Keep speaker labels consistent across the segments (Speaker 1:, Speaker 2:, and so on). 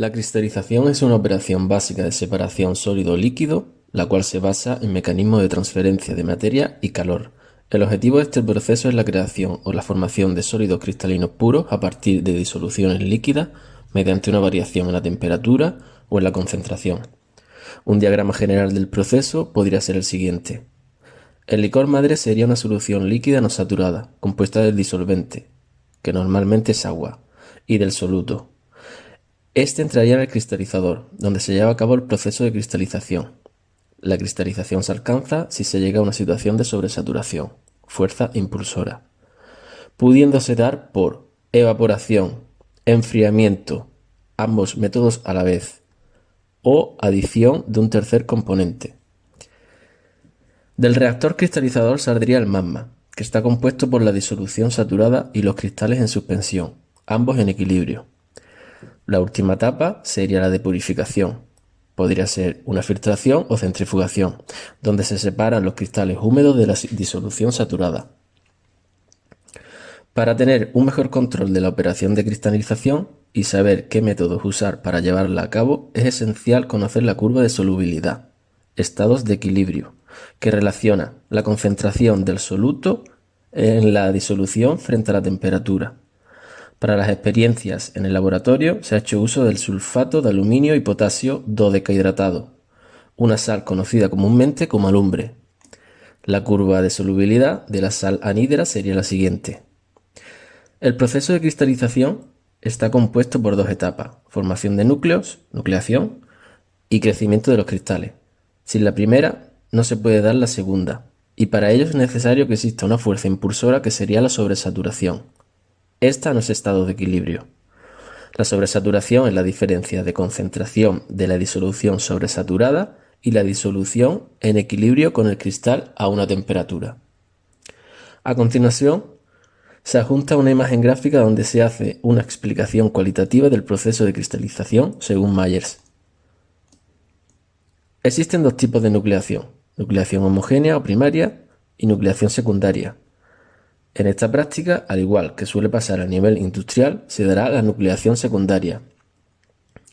Speaker 1: La cristalización es una operación básica de separación sólido-líquido, la cual se basa en mecanismos de transferencia de materia y calor. El objetivo de este proceso es la creación o la formación de sólidos cristalinos puros a partir de disoluciones líquidas mediante una variación en la temperatura o en la concentración. Un diagrama general del proceso podría ser el siguiente. El licor madre sería una solución líquida no saturada, compuesta del disolvente, que normalmente es agua, y del soluto. Este entraría en el cristalizador, donde se lleva a cabo el proceso de cristalización. La cristalización se alcanza si se llega a una situación de sobresaturación, fuerza impulsora, pudiéndose dar por evaporación, enfriamiento, ambos métodos a la vez, o adición de un tercer componente. Del reactor cristalizador saldría el magma, que está compuesto por la disolución saturada y los cristales en suspensión, ambos en equilibrio. La última etapa sería la de purificación. Podría ser una filtración o centrifugación, donde se separan los cristales húmedos de la disolución saturada. Para tener un mejor control de la operación de cristalización y saber qué métodos usar para llevarla a cabo, es esencial conocer la curva de solubilidad, estados de equilibrio, que relaciona la concentración del soluto en la disolución frente a la temperatura. Para las experiencias en el laboratorio se ha hecho uso del sulfato de aluminio y potasio dodecahidratado, una sal conocida comúnmente como alumbre. La curva de solubilidad de la sal anhídra sería la siguiente. El proceso de cristalización está compuesto por dos etapas: formación de núcleos, nucleación, y crecimiento de los cristales. Sin la primera, no se puede dar la segunda, y para ello es necesario que exista una fuerza impulsora que sería la sobresaturación. Esta no es estado de equilibrio. La sobresaturación es la diferencia de concentración de la disolución sobresaturada y la disolución en equilibrio con el cristal a una temperatura. A continuación, se adjunta una imagen gráfica donde se hace una explicación cualitativa del proceso de cristalización según Myers. Existen dos tipos de nucleación: nucleación homogénea o primaria y nucleación secundaria. En esta práctica, al igual que suele pasar a nivel industrial, se dará la nucleación secundaria.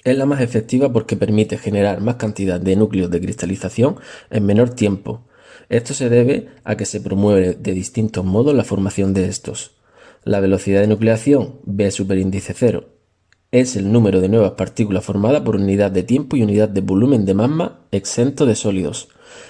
Speaker 1: Es la más efectiva porque permite generar más cantidad de núcleos de cristalización en menor tiempo. Esto se debe a que se promueve de distintos modos la formación de estos. La velocidad de nucleación, V superíndice 0, es el número de nuevas partículas formadas por unidad de tiempo y unidad de volumen de magma exento de sólidos.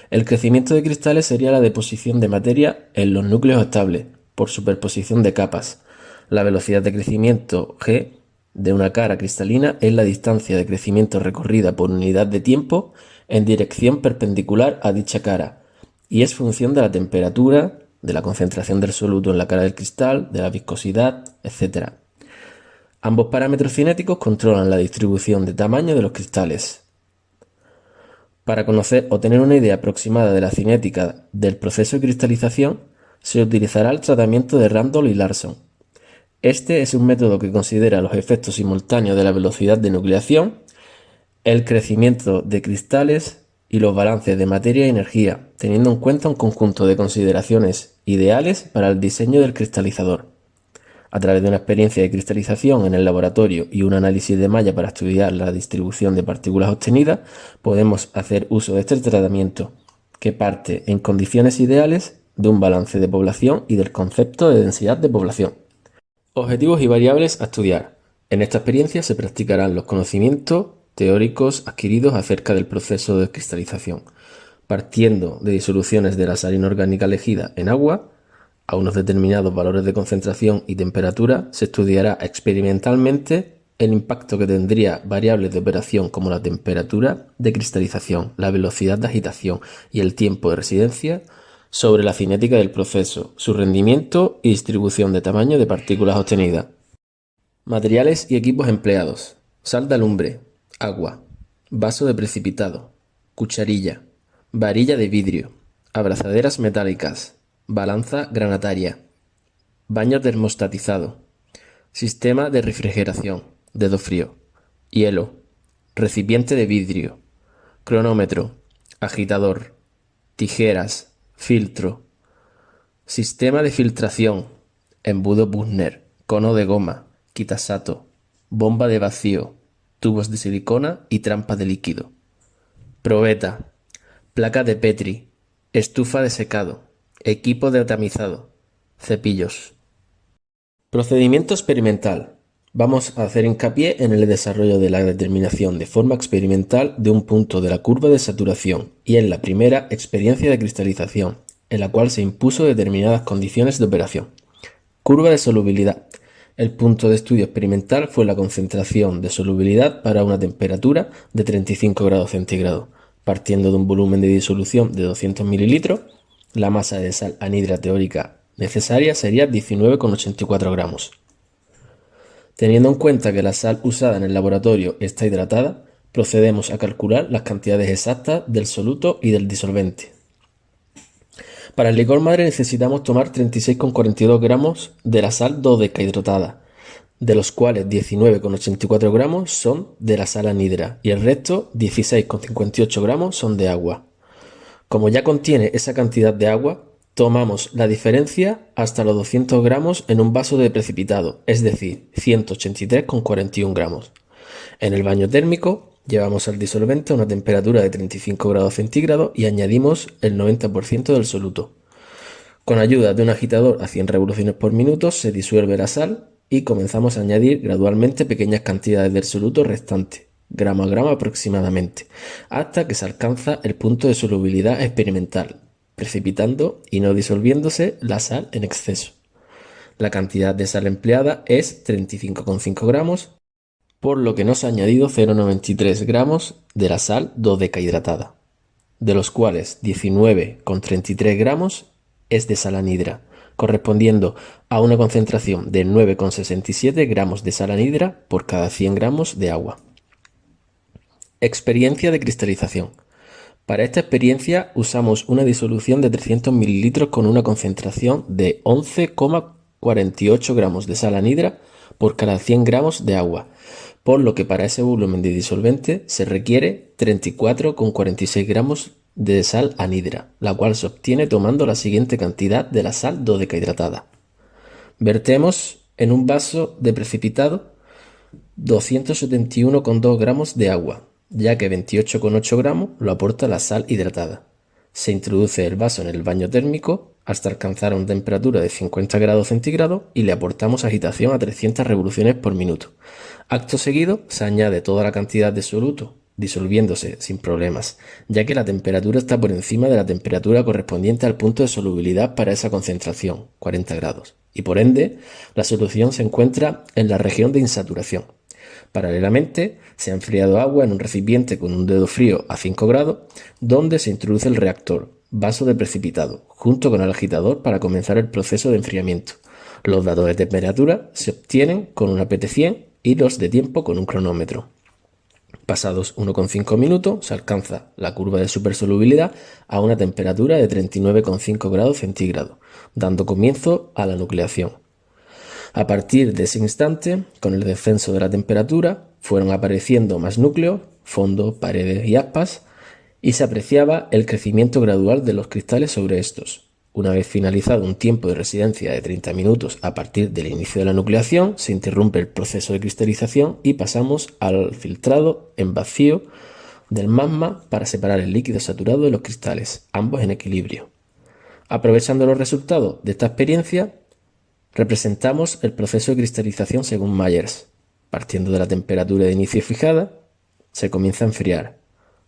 Speaker 1: El crecimiento de cristales sería la deposición de materia en los núcleos estables, por superposición de capas. La velocidad de crecimiento G de una cara cristalina es la distancia de crecimiento recorrida por unidad de tiempo en dirección perpendicular a dicha cara, y es función de la temperatura, de la concentración del soluto en la cara del cristal, de la viscosidad, etc. Ambos parámetros cinéticos controlan la distribución de tamaño de los cristales. Para conocer o tener una idea aproximada de la cinética del proceso de cristalización, se utilizará el tratamiento de Randall y Larson. Este es un método que considera los efectos simultáneos de la velocidad de nucleación, el crecimiento de cristales y los balances de materia y energía, teniendo en cuenta un conjunto de consideraciones ideales para el diseño del cristalizador. A través de una experiencia de cristalización en el laboratorio y un análisis de malla para estudiar la distribución de partículas obtenidas, podemos hacer uso de este tratamiento, que parte en condiciones ideales de un balance de población y del concepto de densidad de población. Objetivos y variables a estudiar. En esta experiencia se practicarán los conocimientos teóricos adquiridos acerca del proceso de cristalización, partiendo de disoluciones de la sal inorgánica elegida en agua. A unos determinados valores de concentración y temperatura se estudiará experimentalmente el impacto que tendría variables de operación como la temperatura de cristalización, la velocidad de agitación y el tiempo de residencia sobre la cinética del proceso, su rendimiento y distribución de tamaño de partículas obtenidas. Materiales y equipos empleados: sal de alumbre, agua, vaso de precipitado, cucharilla, varilla de vidrio, abrazaderas metálicas, balanza granataria, baño termostatizado, sistema de refrigeración, dedo frío, hielo, recipiente de vidrio, cronómetro, agitador, tijeras, filtro, sistema de filtración, embudo Büchner, cono de goma, Kitasato, bomba de vacío, tubos de silicona y trampas de líquido. Probeta, placa de Petri, estufa de secado, equipo de tamizado, cepillos. Procedimiento experimental. Vamos a hacer hincapié en el desarrollo de la determinación de forma experimental de un punto de la curva de saturación y en la primera experiencia de cristalización, en la cual se impuso determinadas condiciones de operación. Curva de solubilidad. El punto de estudio experimental fue la concentración de solubilidad para una temperatura de 35 grados centígrados. Partiendo de un volumen de disolución de 200 mililitros, la masa de sal anhidra teórica necesaria sería 19,84 gramos. Teniendo en cuenta que la sal usada en el laboratorio está hidratada, procedemos a calcular las cantidades exactas del soluto y del disolvente. Para el licor madre necesitamos tomar 36,42 gramos de la sal dodecahidratada, de los cuales 19,84 gramos son de la sal anhidra y el resto, 16,58 gramos, son de agua. Como ya contiene esa cantidad de agua, tomamos la diferencia hasta los 200 gramos en un vaso de precipitado, es decir, 183,41 gramos. En el baño térmico, llevamos al disolvente a una temperatura de 35 grados centígrados y añadimos el 90% del soluto. Con ayuda de un agitador a 100 revoluciones por minuto se disuelve la sal y comenzamos a añadir gradualmente pequeñas cantidades del soluto restante, gramo a gramo aproximadamente, hasta que se alcanza el punto de solubilidad experimental, precipitando y no disolviéndose la sal en exceso. La cantidad de sal empleada es 35,5 gramos, por lo que nos ha añadido 0,93 gramos de la sal dodecahidratada, de los cuales 19,33 gramos es de sal anhidra, correspondiendo a una concentración de 9,67 gramos de sal anhidra por cada 100 gramos de agua. Experiencia de cristalización. Para esta experiencia usamos una disolución de 300 mililitros con una concentración de 11,48 gramos de sal anhidra por cada 100 gramos de agua, por lo que para ese volumen de disolvente se requiere 34,46 gramos de sal anhidra, la cual se obtiene tomando la siguiente cantidad de la sal dodecahidratada. Vertemos en un vaso de precipitado 271,2 gramos de agua, ya que 28,8 gramos lo aporta la sal hidratada. Se introduce el vaso en el baño térmico hasta alcanzar una temperatura de 50 grados centígrados y le aportamos agitación a 300 revoluciones por minuto. Acto seguido se añade toda la cantidad de soluto, disolviéndose sin problemas, ya que la temperatura está por encima de la temperatura correspondiente al punto de solubilidad para esa concentración, 40 grados, y por ende la solución se encuentra en la región de insaturación. Paralelamente, se ha enfriado agua en un recipiente con un dedo frío a 5 grados, donde se introduce el reactor, vaso de precipitado, junto con el agitador para comenzar el proceso de enfriamiento. Los datos de temperatura se obtienen con una PT100 y los de tiempo con un cronómetro. Pasados 1,5 minutos se alcanza la curva de supersolubilidad a una temperatura de 39,5 grados centígrados, dando comienzo a la nucleación. A partir de ese instante, con el descenso de la temperatura, fueron apareciendo más núcleos, fondos, paredes y aspas, y se apreciaba el crecimiento gradual de los cristales sobre estos. Una vez finalizado un tiempo de residencia de 30 minutos a partir del inicio de la nucleación, se interrumpe el proceso de cristalización y pasamos al filtrado en vacío del magma para separar el líquido saturado de los cristales, ambos en equilibrio. Aprovechando los resultados de esta experiencia, representamos el proceso de cristalización según Myers. Partiendo de la temperatura de inicio fijada, se comienza a enfriar.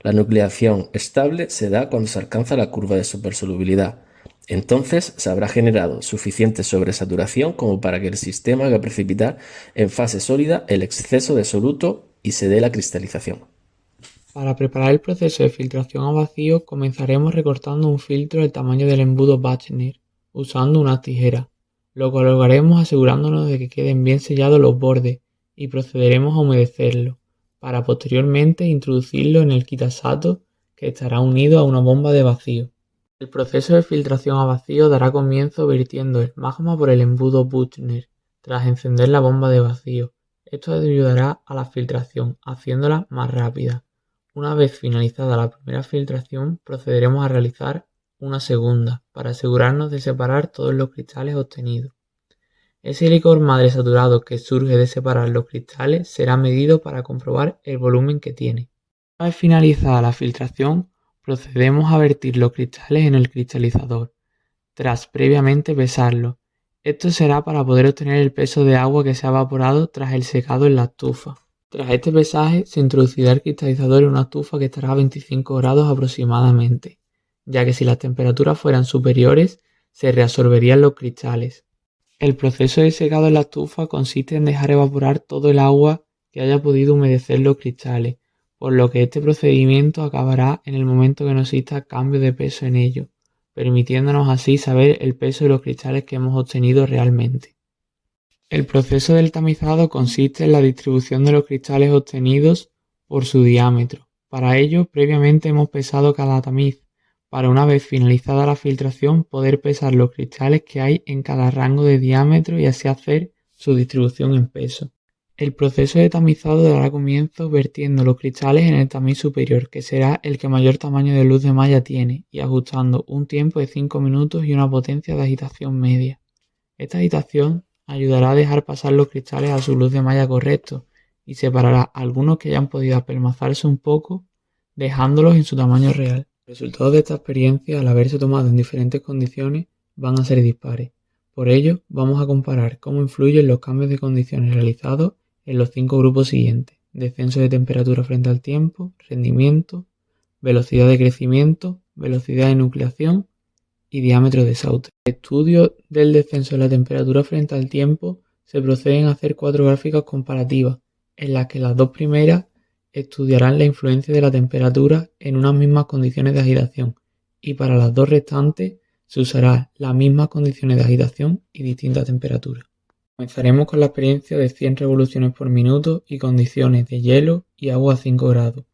Speaker 1: La nucleación estable se da cuando se alcanza la curva de supersolubilidad. Entonces se habrá generado suficiente sobresaturación como para que el sistema haga precipitar en fase sólida el exceso de soluto y se dé la cristalización.
Speaker 2: Para preparar el proceso de filtración a vacío, comenzaremos recortando un filtro del tamaño del embudo Bachner, usando una tijera. Lo colocaremos asegurándonos de que queden bien sellados los bordes y procederemos a humedecerlo, para posteriormente introducirlo en el quitasato que estará unido a una bomba de vacío. El proceso de filtración a vacío dará comienzo vertiendo el magma por el embudo Bachner, tras encender la bomba de vacío. Esto ayudará a la filtración, haciéndola más rápida. Una vez finalizada la primera filtración, procederemos a realizar una segunda, para asegurarnos de separar todos los cristales obtenidos. Ese licor madre saturado que surge de separar los cristales será medido para comprobar el volumen que tiene. Una vez finalizada la filtración, procedemos a vertir los cristales en el cristalizador, tras previamente pesarlos. Esto será para poder obtener el peso de agua que se ha evaporado tras el secado en la estufa. Tras este pesaje, se introducirá el cristalizador en una estufa que estará a 25 grados aproximadamente, ya que si las temperaturas fueran superiores, se reabsorberían los cristales. El proceso de secado en la estufa consiste en dejar evaporar todo el agua que haya podido humedecer los cristales, por lo que este procedimiento acabará en el momento que no exista cambio de peso en ellos, permitiéndonos así saber el peso de los cristales que hemos obtenido realmente. El proceso del tamizado consiste en la distribución de los cristales obtenidos por su diámetro. Para ello, previamente hemos pesado cada tamiz, para una vez finalizada la filtración poder pesar los cristales que hay en cada rango de diámetro y así hacer su distribución en peso. El proceso de tamizado dará comienzo vertiendo los cristales en el tamiz superior, que será el que mayor tamaño de luz de malla tiene, y ajustando un tiempo de 5 minutos y una potencia de agitación media. Esta agitación ayudará a dejar pasar los cristales a su luz de malla correcto y separará algunos que hayan podido apelmazarse un poco, dejándolos en su tamaño real. Los resultados de esta experiencia, al haberse tomado en diferentes condiciones, van a ser dispares. Por ello, vamos a comparar cómo influyen los cambios de condiciones realizados en los 5 grupos siguientes: descenso de temperatura frente al tiempo, rendimiento, velocidad de crecimiento, velocidad de nucleación y diámetro de Sauter. En el estudio del descenso de la temperatura frente al tiempo se proceden a hacer 4 gráficas comparativas, en las que las 2 primeras estudiarán la influencia de la temperatura en unas mismas condiciones de agitación, y para las 2 restantes se usará las mismas condiciones de agitación y distinta temperatura. Comenzaremos con la experiencia de 100 revoluciones por minuto y condiciones de hielo y agua a 5 grados.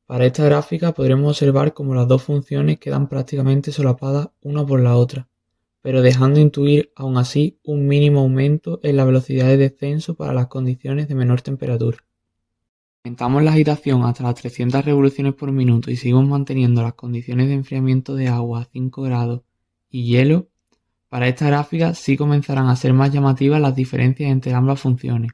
Speaker 2: Para esta gráfica podremos observar cómo las dos funciones quedan prácticamente solapadas una por la otra, pero dejando intuir aún así un mínimo aumento en la velocidad de descenso para las condiciones de menor temperatura. Aumentamos la agitación hasta las 300 revoluciones por minuto y seguimos manteniendo las condiciones de enfriamiento de agua a 5 grados y hielo. Para esta gráfica sí comenzarán a ser más llamativas las diferencias entre ambas funciones.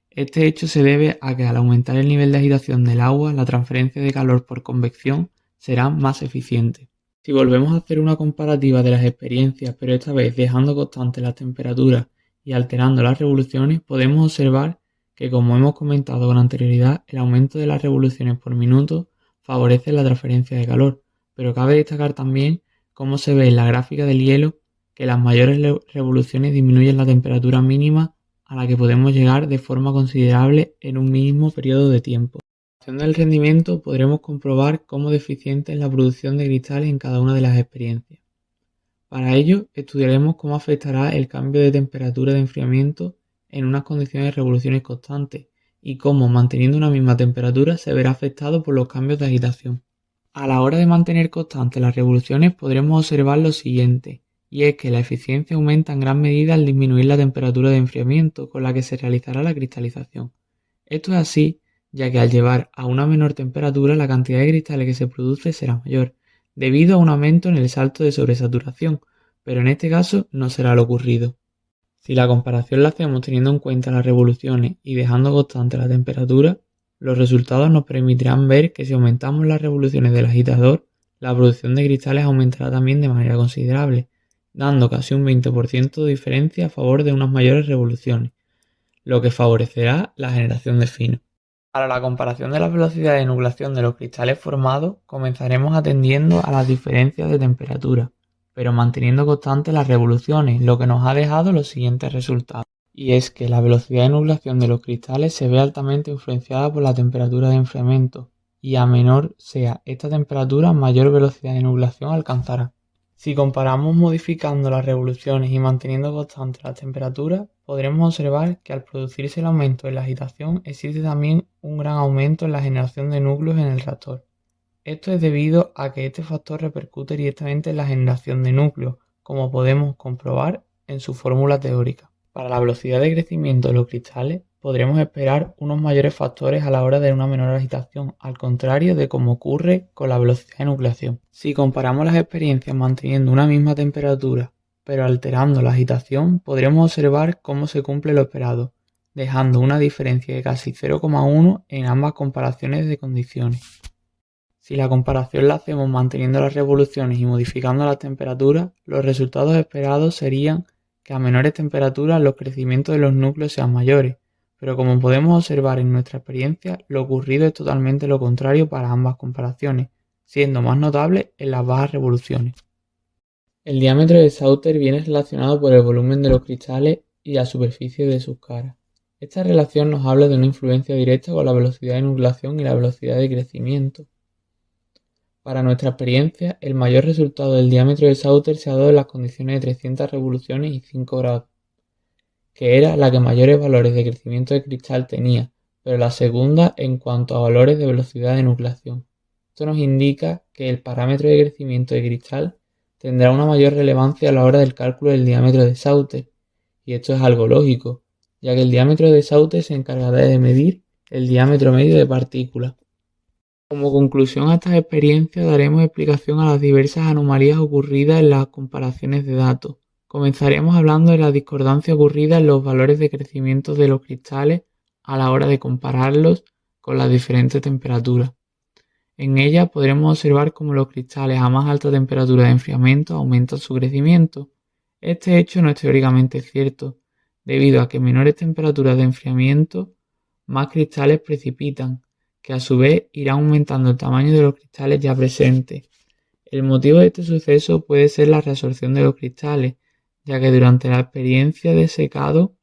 Speaker 2: Este hecho se debe a que al aumentar el nivel de agitación del agua, la transferencia de calor por convección será más eficiente. Si volvemos a hacer una comparativa de las experiencias, pero esta vez dejando constante las temperaturas y alterando las revoluciones, podemos observar que, como hemos comentado con anterioridad, el aumento de las revoluciones por minuto favorece la transferencia de calor, pero cabe destacar también cómo se ve en la gráfica del hielo que las mayores revoluciones disminuyen la temperatura mínima a la que podemos llegar de forma considerable en un mínimo periodo de tiempo. En función del rendimiento podremos comprobar cómo deficiente es la producción de cristales en cada una de las experiencias. Para ello, estudiaremos cómo afectará el cambio de temperatura de enfriamiento en unas condiciones de revoluciones constantes y cómo, manteniendo una misma temperatura, se verá afectado por los cambios de agitación. A la hora de mantener constantes las revoluciones podremos observar lo siguiente, y es que la eficiencia aumenta en gran medida al disminuir la temperatura de enfriamiento con la que se realizará la cristalización. Esto es así, ya que al llevar a una menor temperatura la cantidad de cristales que se produce será mayor, debido a un aumento en el salto de sobresaturación, pero en este caso no será lo ocurrido. Si la comparación la hacemos teniendo en cuenta las revoluciones y dejando constante la temperatura, los resultados nos permitirán ver que si aumentamos las revoluciones del agitador, la producción de cristales aumentará también de manera considerable, dando casi un 20% de diferencia a favor de unas mayores revoluciones, lo que favorecerá la generación de fino. Para la comparación de la velocidad de nucleación de los cristales formados, comenzaremos atendiendo a las diferencias de temperatura, pero manteniendo constantes las revoluciones, lo que nos ha dejado los siguientes resultados. Y es que la velocidad de nucleación de los cristales se ve altamente influenciada por la temperatura de enfriamiento, y a menor sea esta temperatura, mayor velocidad de nucleación alcanzará. Si comparamos modificando las revoluciones y manteniendo constante la temperatura, podremos observar que al producirse el aumento en la agitación existe también un gran aumento en la generación de núcleos en el reactor. Esto es debido a que este factor repercute directamente en la generación de núcleos, como podemos comprobar en su fórmula teórica. Para la velocidad de crecimiento de los cristales, podremos esperar unos mayores factores a la hora de una menor agitación, al contrario de como ocurre con la velocidad de nucleación. Si comparamos las experiencias manteniendo una misma temperatura pero alterando la agitación podremos observar cómo se cumple lo esperado, dejando una diferencia de casi 0,1 en ambas comparaciones de condiciones. Si la comparación la hacemos manteniendo las revoluciones y modificando la temperatura, los resultados esperados serían que a menores temperaturas los crecimientos de los núcleos sean mayores, pero como podemos observar en nuestra experiencia, lo ocurrido es totalmente lo contrario para ambas comparaciones, siendo más notable en las bajas revoluciones. El diámetro de Sauter viene relacionado por el volumen de los cristales y la superficie de sus caras. Esta relación nos habla de una influencia directa con la velocidad de nucleación y la velocidad de crecimiento. Para nuestra experiencia, el mayor resultado del diámetro de Sauter se ha dado en las condiciones de 300 revoluciones y 5 grados, que era la que mayores valores de crecimiento de cristal tenía, pero la segunda en cuanto a valores de velocidad de nucleación. Esto nos indica que el parámetro de crecimiento de cristal tendrá una mayor relevancia a la hora del cálculo del diámetro de Sauter, y esto es algo lógico, ya que el diámetro de Sauter se encargará de medir el diámetro medio de partículas. Como conclusión a estas experiencias daremos explicación a las diversas anomalías ocurridas en las comparaciones de datos. Comenzaremos hablando de la discordancia ocurrida en los valores de crecimiento de los cristales a la hora de compararlos con las diferentes temperaturas. En ella podremos observar cómo los cristales a más alta temperatura de enfriamiento aumentan su crecimiento. Este hecho no es teóricamente cierto, debido a que menores temperaturas de enfriamiento, más cristales precipitan, que a su vez irá aumentando el tamaño de los cristales ya presentes. El motivo de este suceso puede ser la reabsorción de los cristales, ya que durante la experiencia de secado,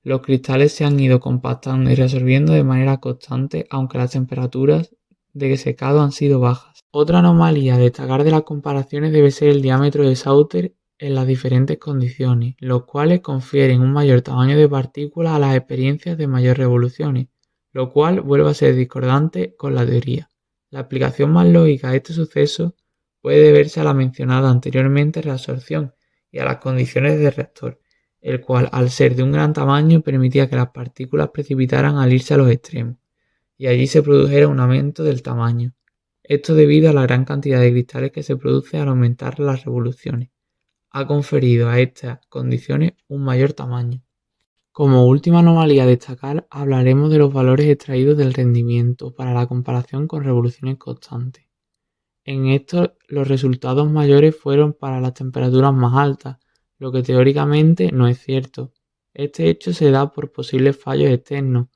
Speaker 2: los cristales se han ido compactando y reabsorbiendo de manera constante, aunque las temperaturas de secado han sido bajas. Otra anomalía a destacar de las comparaciones debe ser el diámetro de Sauter en las diferentes condiciones, los cuales confieren un mayor tamaño de partículas a las experiencias de mayores revoluciones, lo cual vuelve a ser discordante con la teoría. La explicación más lógica de este suceso puede deberse a la mencionada anteriormente reabsorción y a las condiciones de reactor, el cual al ser de un gran tamaño permitía que las partículas precipitaran al irse a los extremos, y allí se produjera un aumento del tamaño. Esto debido a la gran cantidad de cristales que se produce al aumentar las revoluciones. Ha conferido a estas condiciones un mayor tamaño. Como última anomalía a destacar, hablaremos de los valores extraídos del rendimiento para la comparación con revoluciones constantes. En esto, los resultados mayores fueron para las temperaturas más altas, lo que teóricamente no es cierto. Este hecho se da por posibles fallos externos,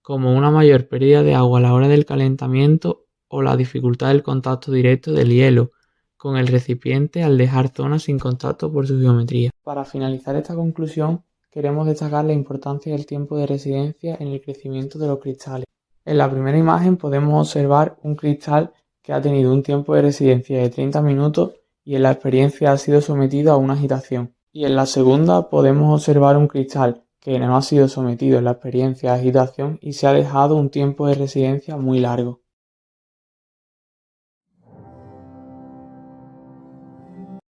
Speaker 2: como una mayor pérdida de agua a la hora del calentamiento o la dificultad del contacto directo del hielo con el recipiente al dejar zonas sin contacto por su geometría. Para finalizar esta conclusión, queremos destacar la importancia del tiempo de residencia en el crecimiento de los cristales. En la primera imagen podemos observar un cristal que ha tenido un tiempo de residencia de 30 minutos y en la experiencia ha sido sometido a una agitación. Y en la segunda podemos observar un cristal que no ha sido sometido en la experiencia a agitación y se ha dejado un tiempo de residencia muy largo.